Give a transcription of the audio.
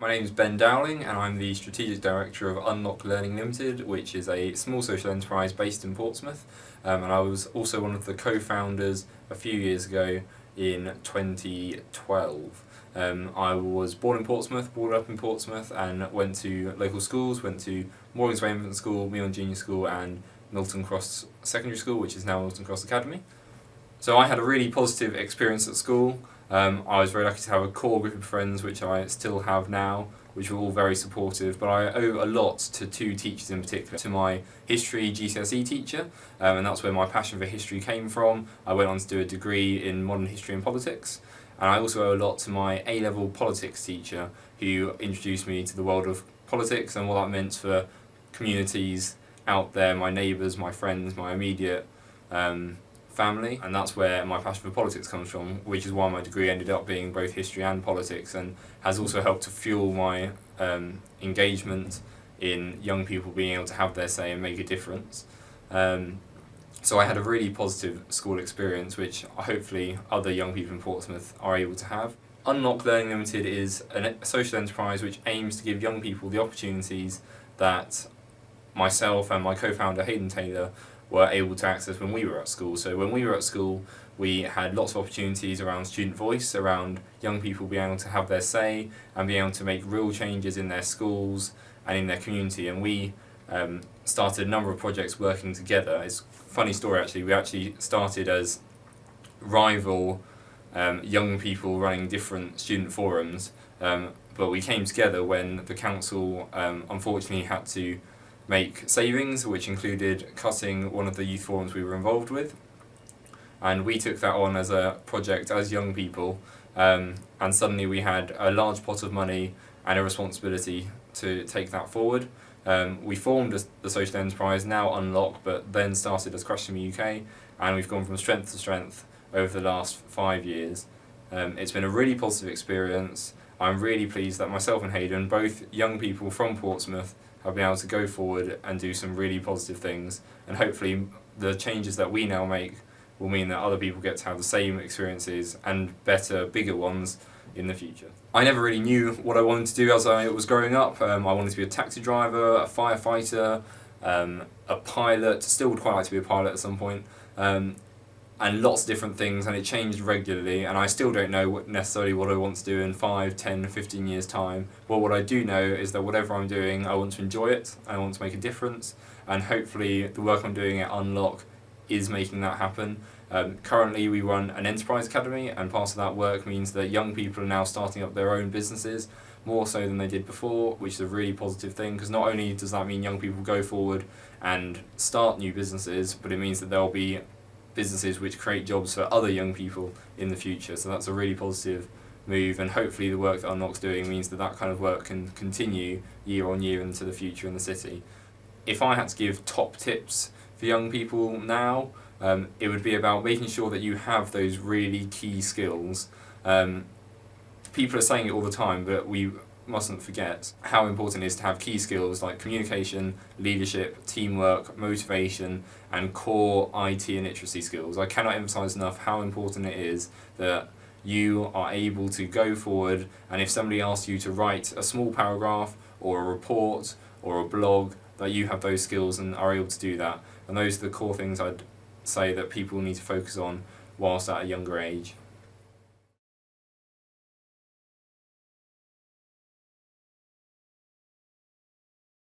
My name is Ben Dowling and I'm the Strategic Director of Unloc Learning Limited, which is a small social enterprise based in Portsmouth. And I was also one of the co-founders a few years ago in 2012. I was born in Portsmouth, brought up in Portsmouth, and went to local schools, went to Morgan's Way Infant School, Meon Junior School and Milton Cross Secondary School, which is now Milton Cross Academy. So I had a really positive experience at school. I was very lucky to have a core group of friends, which I still have now, which were all very supportive, but I owe a lot to two teachers in particular. To my history GCSE teacher, and that's where my passion for history came from. I went on to do a degree in modern history and politics, and I also owe a lot to my A-level politics teacher, who introduced me to the world of politics and what that meant for communities out there, my neighbours, my friends, my immediate family, and that's where my passion for politics comes from, which is why my degree ended up being both history and politics, and has also helped to fuel my engagement in young people being able to have their say and make a difference. So I had a really positive school experience, which hopefully other young people in Portsmouth are able to have. Unloc Learning Limited is a social enterprise which aims to give young people the opportunities that myself and my co-founder Hayden Taylor were able to access when we were at school. So when we were at school, we had lots of opportunities around student voice, around young people being able to have their say and being able to make real changes in their schools and in their community. And we started a number of projects working together. It's a funny story actually. We actually started as rival young people running different student forums, but we came together when the council unfortunately had to make savings, which included cutting one of the youth forums we were involved with, and we took that on as a project as young people, and suddenly we had a large pot of money and a responsibility to take that forward. We formed the social enterprise, now Unloc, but then started as Crash in the UK, and we've gone from strength to strength over the last 5 years. It's been a really positive experience. I'm really pleased that myself and Hayden, both young people from Portsmouth, have been able to go forward and do some really positive things, and hopefully the changes that we now make will mean that other people get to have the same experiences and better, bigger ones in the future. I never really knew what I wanted to do as I was growing up. I wanted to be a taxi driver, a firefighter, a pilot, still would quite like to be a pilot at some point, and lots of different things, and it changed regularly, and I still don't know necessarily what I want to do in 5, 10, 15 years time. But what I do know is that whatever I'm doing, I want to enjoy it, I want to make a difference, and hopefully the work I'm doing at Unloc is making that happen. Currently we run an enterprise academy, and part of that work means that young people are now starting up their own businesses, more so than they did before, which is a really positive thing, because not only does that mean young people go forward and start new businesses, but it means that there'll be businesses which create jobs for other young people in the future. So that's a really positive move, and hopefully the work that Unloc's doing means that that kind of work can continue year on year into the future in the city. If I had to give top tips for young people now, it would be about making sure that you have those really key skills. People are saying it all the time, but we mustn't forget how important it is to have key skills like communication, leadership, teamwork, motivation, and core IT and literacy skills. I cannot emphasise enough how important it is that you are able to go forward, and if somebody asks you to write a small paragraph or a report or a blog, that you have those skills and are able to do that. And those are the core things I'd say that people need to focus on whilst at a younger age.